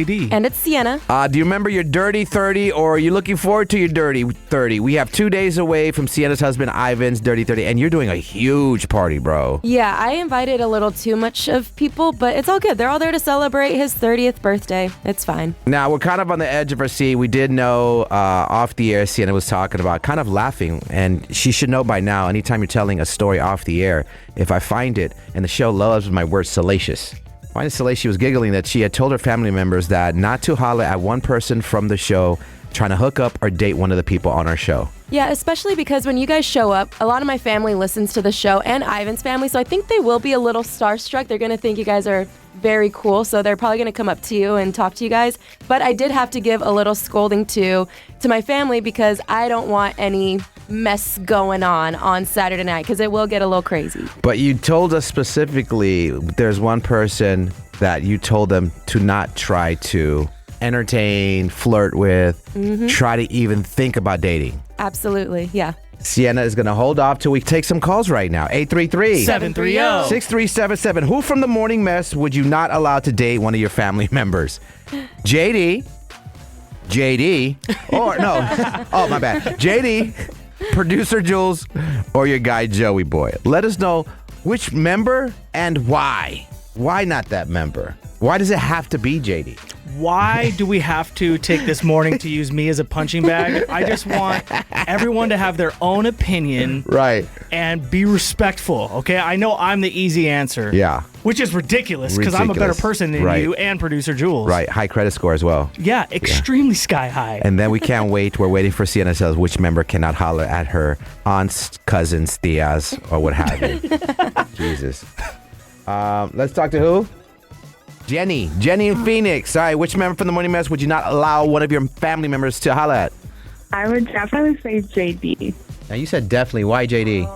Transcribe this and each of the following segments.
AD. And it's Sienna. Do you remember your dirty 30, or are you looking forward to your dirty 30? We have 2 days away from Sienna's husband Ivan's dirty 30, and you're doing a huge party, bro. Yeah, I invited a little too much of people, but it's all good. They're all there to celebrate his 30th birthday. It's fine. Now, we're kind of on the edge of our seat. We did know off the air, Sienna was talking about kind of laughing, and she should know by now, anytime you're telling a story off the air, if I find it, and the show loves my word salacious. Find it salacious, she was giggling that she had told her family members that not to holler at one person from the show trying to hook up or date one of the people on our show. Yeah, especially because when you guys show up, a lot of my family listens to the show and Ivan's family, so I think they will be a little starstruck. They're going to think you guys are very cool, so they're probably going to come up to you and talk to you guys. But I did have to give a little scolding to my family because I don't want any mess going on Saturday night because it will get a little crazy. But you told us specifically there's one person that you told them to not try to entertain, flirt with, try to even think about dating. Absolutely, yeah. Sienna is going to hold off till we take some calls right now. 833-730-6377. Who from the morning mess would you not allow to date one of your family members? JD, or no, oh my bad, JD, producer Jules, or your guy Joey Boy. Let us know which member and why. Why not that member? Why does it have to be JD? Why do we have to take this morning to use me as a punching bag? I just want everyone to have their own opinion. Right. And be respectful, okay? I know I'm the easy answer. Yeah. Which is ridiculous because I'm a better person than you and producer Jules. Right. High credit score as well. Yeah, extremely sky high. And then we can't wait. We're waiting for Sienna to tell us which member cannot holler at her aunts, cousins, tias, or what have you. Jesus. Let's talk to who? Jenny in Phoenix. All right, which member from the Morning Mess would you not allow one of your family members to holler at? I would definitely say JD. Now, you said definitely. Why JD?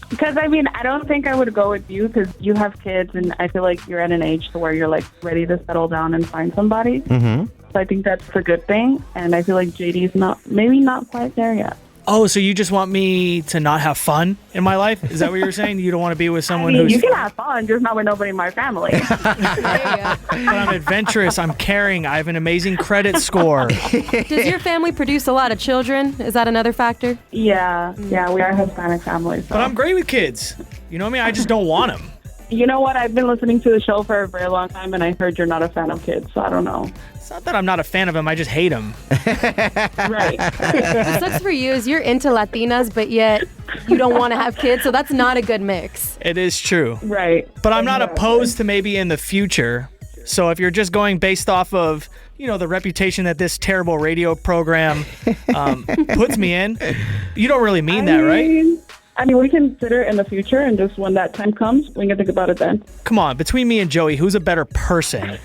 Because, I mean, I don't think I would go with you because you have kids, and I feel like you're at an age to where you're, like, ready to settle down and find somebody. Mm-hmm. So I think that's a good thing, and I feel like JD's maybe not quite there yet. Oh, so you just want me to not have fun in my life? Is that what you're saying? You don't want to be with someone who's... You can have fun, just not with nobody in my family. But I'm adventurous. I'm caring. I have an amazing credit score. Does your family produce a lot of children? Is that another factor? Yeah, we are a Hispanic family. So. But I'm great with kids. You know what I mean? I just don't want them. You know what? I've been listening to the show for a very long time, and I heard you're not a fan of kids, so I don't know. It's not that I'm not a fan of them. I just hate them. Right. What sucks for you is you're into Latinas, but yet you don't want to have kids, so that's not a good mix. It is true. Right. But I'm not opposed to maybe in the future. So if you're just going based off of, the reputation that this terrible radio program puts me in, you don't really mean that, right? I mean, we can consider it in the future, and just when that time comes, we can think about it then. Come on, between me and Joey, who's a better person?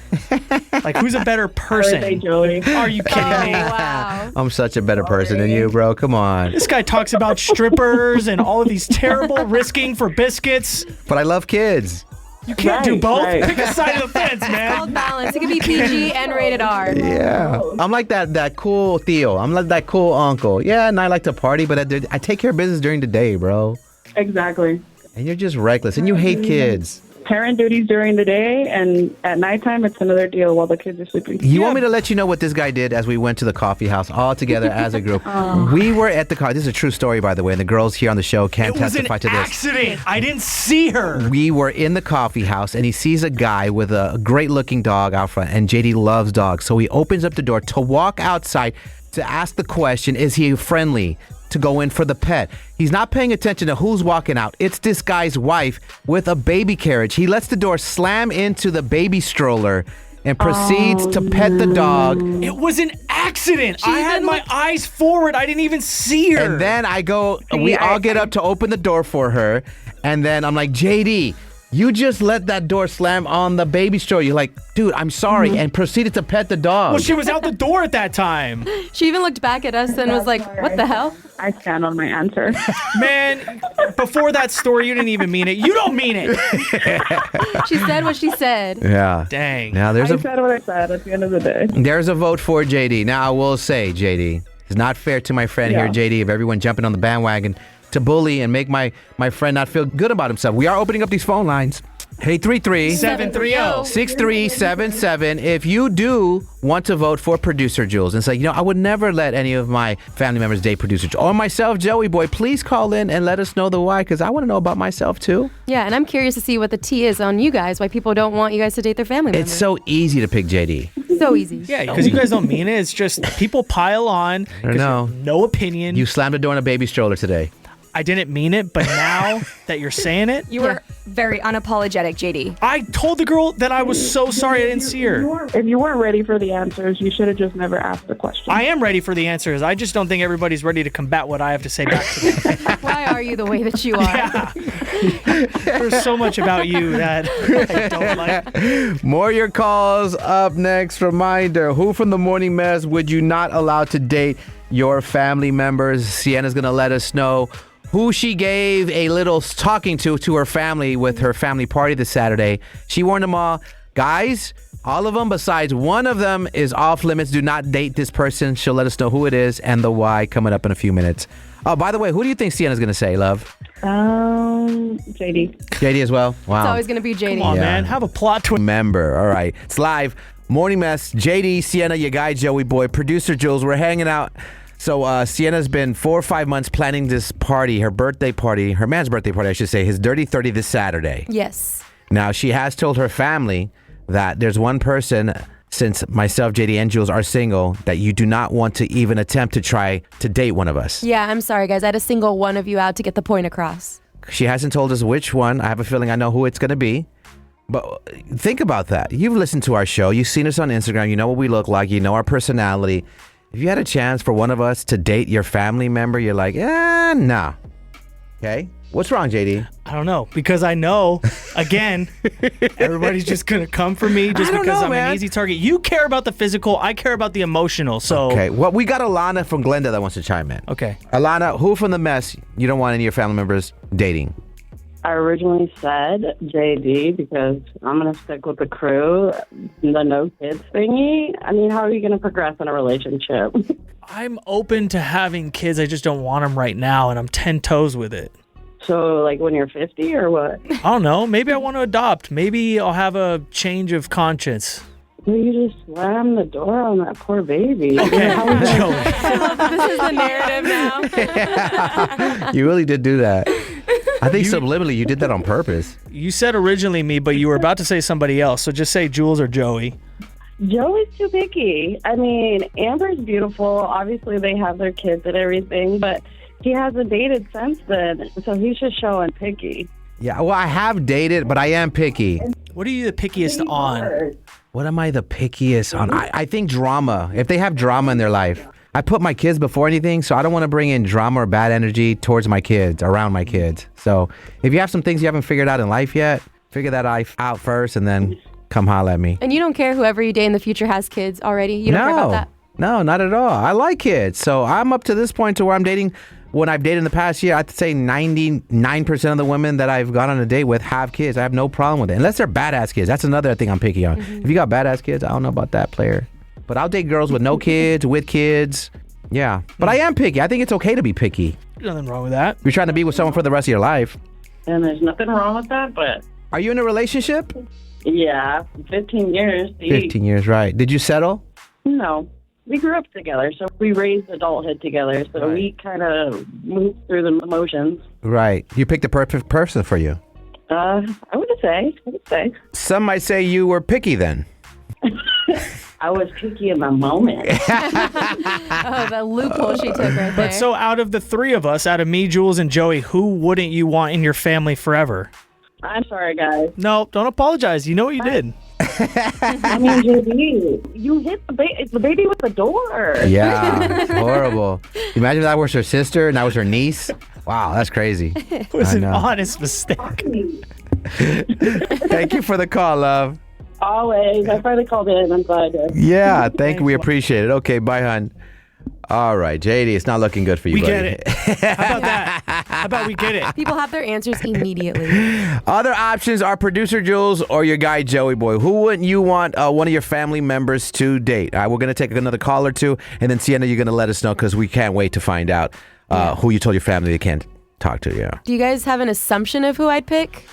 Like, who's a better person? Birthday, Joey. Are you kidding me? Wow. I'm such a better person than you, bro. Come on. This guy talks about strippers and all of these terrible risking for biscuits. But I love kids. You can't do both. Right. Pick a side of the fence, man. Called balance. It could be PG and rated R. Yeah. I'm like that cool Theo. I'm like that cool uncle. Yeah, and I like to party, but I take care of business during the day, bro. Exactly. And you're just reckless, and you hate kids. Parent duties during the day, and at nighttime, it's another deal while the kids are sleeping. You want me to let you know what this guy did as we went to the coffee house all together as a group? We were at the car. This is a true story, by the way, and the girls here on the show can testify to this. It was an accident. I didn't see her. We were in the coffee house, and he sees a guy with a great-looking dog out front, and JD loves dogs. So he opens up the door to walk outside to ask the question, is he friendly to go in for the pet? He's not paying attention to who's walking out. It's this guy's wife with a baby carriage. He lets the door slam into the baby stroller and proceeds to pet the dog. It was an accident. I had my eyes forward. I didn't even see her. And then we all get up to open the door for her. And then I'm like, JD, you just let that door slam on the baby stroller. You're like, dude, I'm sorry, and proceeded to pet the dog. Well, she was out the door at that time. She even looked back at us and was like, what the hell? I stand on my answer. Man, before that story, you didn't even mean it. You don't mean it. She said what she said. Yeah. Dang. Now I said what I said at the end of the day. There's a vote for JD. Now, I will say, JD, it's not fair to my friend here, JD, of everyone jumping on the bandwagon to bully and make my friend not feel good about himself. We are opening up these phone lines. 833 730 6377. If you do want to vote for producer Jules and say, I would never let any of my family members date producer Jules or myself, Joey Boy, please call in and let us know the why, because I want to know about myself too. Yeah, and I'm curious to see what the tea is on you guys, why people don't want you guys to date their family members. It's so easy to pick JD. So easy. Yeah, because you guys don't mean it. It's just people pile on. I know. No opinion. You slammed the door in a baby stroller today. I didn't mean it, but now that you're saying it, You were very unapologetic, JD. I told the girl that I was so sorry I didn't see her. If you weren't ready for the answers, you should have just never asked the question. I am ready for the answers. I just don't think everybody's ready to combat what I have to say back to them. Why are you the way that you are? Yeah. There's so much about you that I don't like. More your calls up next. Reminder, who from the morning mess would you not allow to date your family members? Sienna's going to let us know who she gave a little talking to her family with her family party this Saturday. She warned them all, guys, all of them besides one of them is off limits. Do not date this person. She'll let us know who it is and the why coming up in a few minutes. Oh, by the way, who do you think Sienna's going to say, love? JD. JD as well? Wow. It's always going to be JD. Come on, Yeah. man. Have a plot twist. Member. All right. It's live. Morning Mess. JD, Sienna, your guy, Joey Boy, producer Jules. We're hanging out. So Sienna's been 4 or 5 months planning this party, her birthday party, her man's birthday party, I should say, his Dirty 30 this Saturday. Yes. Now, she has told her family that there's one person, since myself, JD, and Jules are single, that you do not want to even attempt to try to date one of us. Yeah, I'm sorry, guys. I had to single one of you out to get the point across. She hasn't told us which one. I have a feeling I know who it's going to be. But think about that. You've listened to our show. You've seen us on Instagram. You know what we look like. You know our personality. If you had a chance for one of us to date your family member, you're like, nah. Okay? What's wrong, JD? I don't know, because I know, again, everybody's just going to come for me just I don't because know, I'm man. an easy target. You care about the physical. I care about the emotional. So, Okay. Well, we got Alana from Glendale that wants to chime in. Okay. Alana, who from the mess you don't want any of your family members dating? I originally said JD because I'm going to stick with the crew, the no kids thingy. I mean, how are you going to progress in a relationship? I'm open to having kids. I just don't want them right now, and I'm 10 toes with it. So, like when you're 50 or what? I don't know. Maybe I want to adopt. Maybe I'll have a change of conscience. Well, you just slammed the door on that poor baby. Okay, Joey. This is the narrative now. You really did do that. I think subliminally you did that on purpose. You said originally me, but you were about to say somebody else. So just say Jules or Joey. Joey's too picky. I mean, Amber's beautiful. Obviously, they have their kids and everything, but he hasn't dated since then, so he's just showing picky. Yeah, well, I have dated, but I am picky. What are you the pickiest on? What am I the pickiest on? I think drama. If they have drama in their life. I put my kids before anything, so I don't want to bring in drama or bad energy towards my kids, around my kids. So if you have some things you haven't figured out in life yet, figure that out first and then come holler at me. And you don't care whoever you date in the future has kids already? You don't care about that? No, not at all. I like kids. So I'm up to this point to where I'm dating. When I've dated in the past year, I'd say 99% of the women that I've gone on a date with have kids. I have no problem with it. Unless they're badass kids. That's another thing I'm picky on. If you got badass kids, I don't know about that player. But I'll date girls with no kids, with kids. Yeah. But I am picky. I think it's okay to be picky. There's nothing wrong with that. You're trying to be with someone for the rest of your life. And there's nothing wrong with that, but Are you in a relationship? yeah, 15 years. 15 years, right. Did you settle? No. We grew up together, so we raised adulthood together, so Right. we kind of moved through the emotions. Right. You picked the perfect person for you. I would say. Some might say you were picky then. I was picky in the moment. Oh, the loophole she took right there. But so out of the three of us, out of me, Jules, and Joey, who wouldn't you want in your family forever? I'm sorry, guys. No, don't apologize. You know what you did. I mean, JB, you hit the baby with the door. Yeah. It's horrible. Imagine if that was her sister and that was her niece. Wow, that's crazy. It was I an know. honest mistake. Thank you for the call, love. Always. I finally called in. I'm glad. Yeah, thank you. We appreciate it. Okay, bye, hon. All right, JD, it's not looking good for you, We buddy. get it. How about that? How about we get it? People have their answers immediately. Other options are producer Jules or your guy Joey Boy. Who wouldn't you want one of your family members to date? All right, we're going to take another call or two, and then Sienna, you're going to let us know because we can't wait to find out who you told your family they can't talk to. Yeah. Do you guys have an assumption of who I'd pick?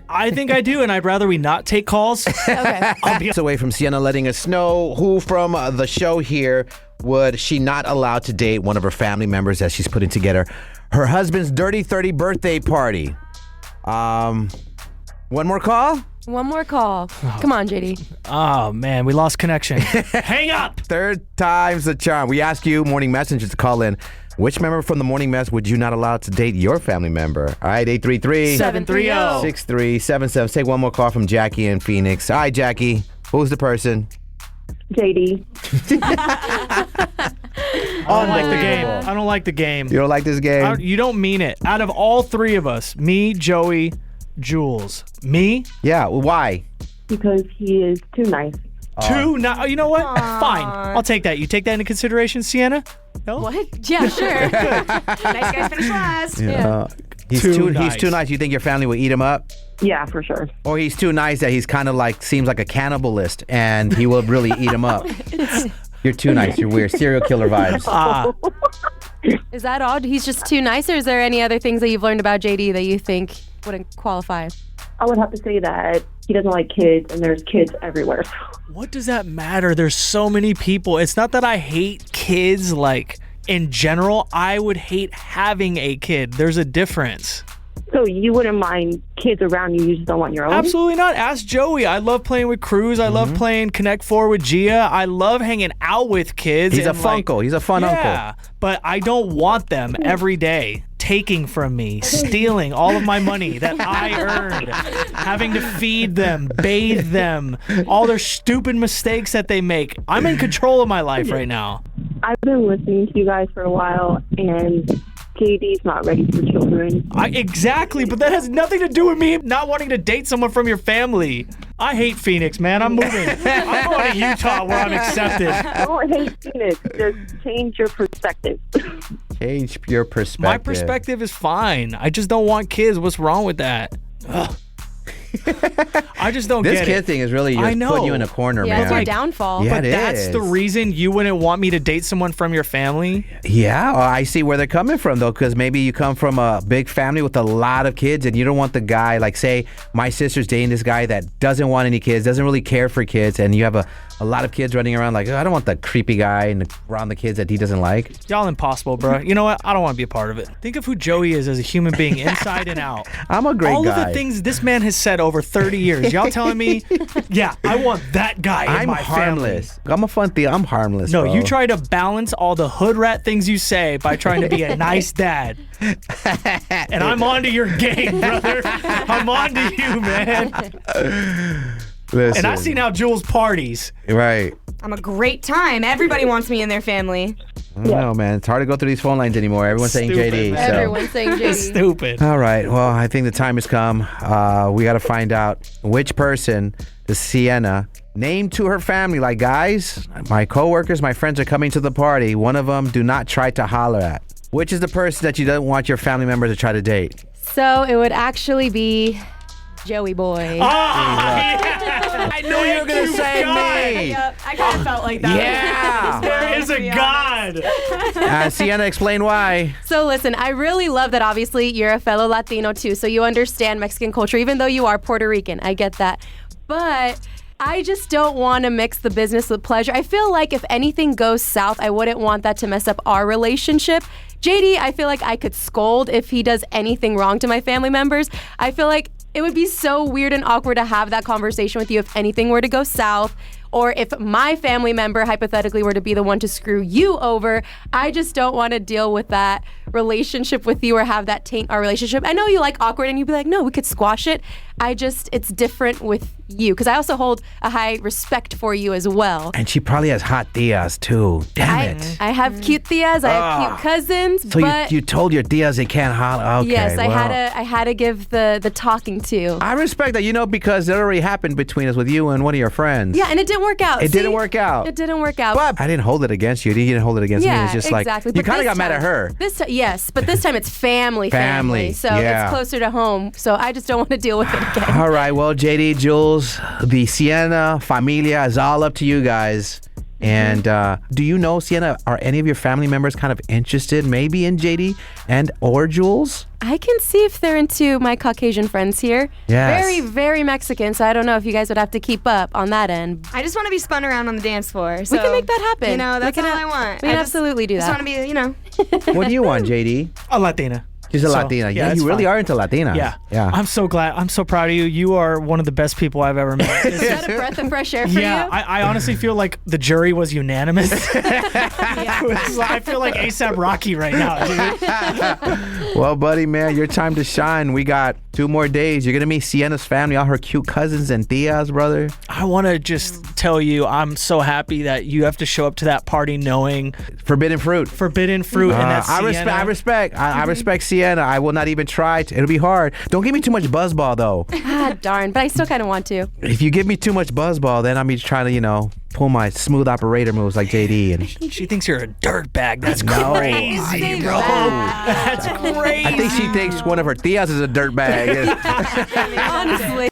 I think I do, and I'd rather we not take calls. Okay. It's away from Sienna letting us know who from the show here would she not allow to date one of her family members as she's putting together her husband's Dirty 30 birthday party. One more call? One more call. Come on, JD. Oh, man, we lost connection. Hang up! Third time's the charm. We ask you, Morning Messengers, to call in. Which member from the Morning Mess would you not allow to date your family member? All right, 833 730 6377. Take one more call from Jackie in Phoenix. All right, Jackie. Who's the person? JD. I don't like the game. I don't like the game. You don't like this game? You don't mean it. Out of all three of us, me, Joey, Jules. Me? Yeah, why? Because he is too nice. Two? Now, you know what? Fine. I'll take that. You take that into consideration, Sienna? No? What? Yeah, sure. Nice guys finish last. Yeah. He's Too He's too nice. You think your family will eat him up? Yeah, for sure. Or he's too nice that he's kind of like, seems like a cannibalist and he will really eat him up? You're too nice. You're weird. Serial killer vibes. Is that odd? He's just too nice, or is there any other things that you've learned about JD that you think wouldn't qualify? I would have to say that he doesn't like kids, and there's kids everywhere. What does that matter? There's so many people. It's not that I hate kids, like, in general. I would hate having a kid. There's a difference. So you wouldn't mind kids around you just don't want your own? Absolutely not. Ask Joey. I love playing with Cruz. I love playing Connect Four with Gia. I love hanging out with kids. He's a and, funko. He's a fun uncle. Yeah, but I don't want them every day taking from me, stealing all of my money that I earned, having to feed them, bathe them, all their stupid mistakes that they make. I'm in control of my life right now. I've been listening to you guys for a while, and JD's not ready for children. Exactly, but that has nothing to do with me not wanting to date someone from your family. I hate Phoenix, man. I'm moving. I'm going to Utah where I'm accepted. Don't hate Phoenix. Just change your perspective. Change your perspective. My perspective is fine. I just don't want kids. What's wrong with that? Ugh. I just don't This get kid it. thing is really I just know. putting you in a corner, Yeah, man. it's your downfall. Yeah, But it that's is. the reason you wouldn't want me to date someone from your family? Yeah, well, I see where they're coming from, though, because maybe you come from a big family with a lot of kids and you don't want the guy, like, say, my sister's dating this guy that doesn't want any kids, doesn't really care for kids, and you have a lot of kids running around like, oh, I don't want the creepy guy and around the kids that he doesn't like. Y'all impossible, bro. You know what? I don't want to be a part of it. Think of who Joey is as a human being inside and out. I'm a great All guy. of the things this man has said over 30 years. Y'all telling me, yeah, I want that guy in I'm my harmless. family. I'm a fun thing. I'm harmless, No, bro. you try to balance all the hood rat things you say by trying to be a nice dad. And I'm onto your game, brother. I'm onto you, man. Listen. And I see now Jules parties. Right. I'm a great time. Everybody wants me in their family. I don't know, man. It's hard to go through these phone lines anymore. Everyone's saying Stupid, JD. man. So. Everyone's saying JD. Stupid. All right. Well, I think the time has come. We got to find out which person does Sienna name to her family. Like, guys, my coworkers, my friends are coming to the party. One of them, do not try to holler at. Which is the person that you don't want your family member to try to date? So it would actually be Joey Boy. I knew you were going to say me. Yep, I kind of felt like that. Yeah. There is a God. Sienna, explain why. So listen, I really love that obviously you're a fellow Latino too, so you understand Mexican culture, even though you are Puerto Rican. I get that. But I just don't want to mix the business with pleasure. I feel like if anything goes south, I wouldn't want that to mess up our relationship. JD, I feel like I could scold if he does anything wrong to my family members. I feel like it would be so weird and awkward to have that conversation with you if anything were to go south, or if my family member hypothetically were to be the one to screw you over. I just don't want to deal with that relationship with you or have that taint our relationship. I know you like awkward and you'd be like, no, we could squash it. It's different with you because I also hold a high respect for you as well. And she probably has hot tias, too. Damn it. I have cute tias, I have cute cousins, So but you told your tias they can't holler. Okay, yes, well. I had to give the talking to. I respect that, because it already happened between us with you and one of your friends. Yeah, and it didn't work out. It didn't work out. It didn't work out. But I didn't hold it against you. You didn't hold it against me. It's just exactly. like, you But kind of this got mad at time- her. Yes, but this time it's family. So yeah. it's closer to home. So I just don't want to deal with it again. All right, well, JD, Jules, the Sienna Familia is all up to you guys. And do you know, Sienna, are any of your family members kind of interested maybe in JD and or Jules? I can see if they're into my Caucasian friends here. Yes. Very, very Mexican, so I don't know if you guys would have to keep up on that end. I just want to be spun around on the dance floor. So, We can make that happen. You know, that's We all can I want. We can I just- absolutely do Just that. want to be, you know. What do you want, JD? A Latina. She's a So, Latina. Yeah, it's you really fine. are into Latinas. Yeah. Yeah. I'm so glad. I'm so proud of you. You are one of the best people I've ever met. Is that a breath of fresh air for Yeah, you? I honestly feel like the jury was unanimous. I feel like ASAP Rocky right now, dude. Well, buddy, man, your time to shine. We got 2 more days. You're going to meet Sienna's family, all her cute cousins and tias, brother. I want to just tell you, I'm so happy that you have to show up to that party knowing Forbidden fruit. forbidden fruit and that's I respect Sienna. I will not even try. It'll be hard. Don't give me too much buzzball, though. Ah, darn. But I still kind of want to. If you give me too much buzzball, then I'm be trying to, pull my smooth operator moves like JD. And She thinks you're a dirtbag. That's No, crazy, bro. That's crazy. I think she thinks one of her tias is a dirtbag. Honestly.